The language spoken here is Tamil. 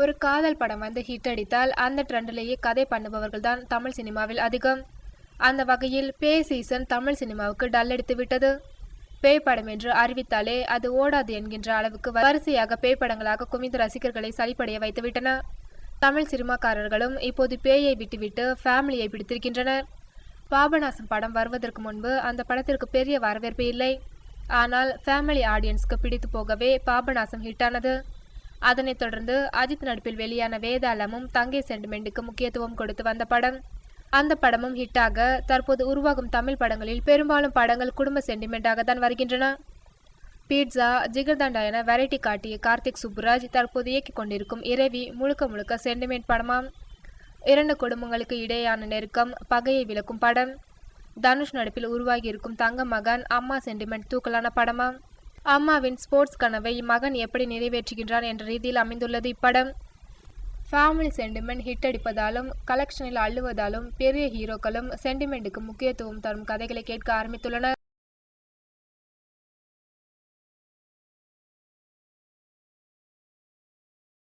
ஒரு காதல் படம் வந்து ஹிட் அடித்தால் அந்த ட்ரெண்டிலேயே கதை பண்ணுபவர்கள் தான் தமிழ் சினிமாவில் அதிகம். அந்த வகையில் பேய் சீசன் தமிழ் சினிமாவுக்கு டல் அடித்து விட்டது. பேய் படம் என்று அறிவித்தாலே அது ஓடாது என்கின்ற அளவுக்கு வரிசையாக பேய் படங்களாக குவிந்த ரசிகர்களை சலிப்படைய வைத்துவிட்டன. தமிழ் சினிமாக்காரர்களும் இப்போது பேயை விட்டுவிட்டு ஃபேமிலியை பிடித்திருக்கின்றனர். பாபநாசம் படம் வருவதற்கு முன்பு அந்த படத்திற்கு பெரிய வரவேற்பு இல்லை. ஆனால் ஃபேமிலி ஆடியன்ஸ்க்கு பிடித்து போகவே பாபநாசம் ஹிட்டானது. அதனைத் தொடர்ந்து அஜித் நடிப்பில் வெளியான வேதாளமும் தங்கை சென்டிமெண்ட்டுக்கு முக்கியத்துவம் கொடுத்து வந்த படம். அந்த படமும் ஹிட்டாக தற்போது உருவாகும் தமிழ் படங்களில் பெரும்பாலும் படங்கள் குடும்ப சென்டிமெண்டாக தான் வருகின்றன. பீட்சா, ஜிகர்தண்டா என வெரைட்டி காட்டிய கார்த்திக் சுப்புராஜ் தற்போது இயக்கிக் கொண்டிருக்கும் இறைவி முழுக்க முழுக்க சென்டிமெண்ட் படமாம். 2 குடும்பங்களுக்கு இடையேயான நெருக்கம், பகையை விளக்கும் படம். தனுஷ் நடிப்பில் உருவாகியிருக்கும் தங்க மகன் அம்மா சென்டிமெண்ட் தூக்கலான படமாம். அம்மாவின் ஸ்போர்ட்ஸ் கனவை மகன் எப்படி நிறைவேற்றுகின்றான் என்ற ரீதியில் அமைந்துள்ளது இப்படம். ஃபேமிலி சென்டிமெண்ட் ஹிட் அடிப்பதாலும் கலெக்ஷனில் அள்ளுவதாலும் பெரிய ஹீரோக்களும் சென்டிமெண்ட்டுக்கு முக்கியத்துவம் தரும் கதைகளை கேட்க ஆரம்பித்துள்ளனர்.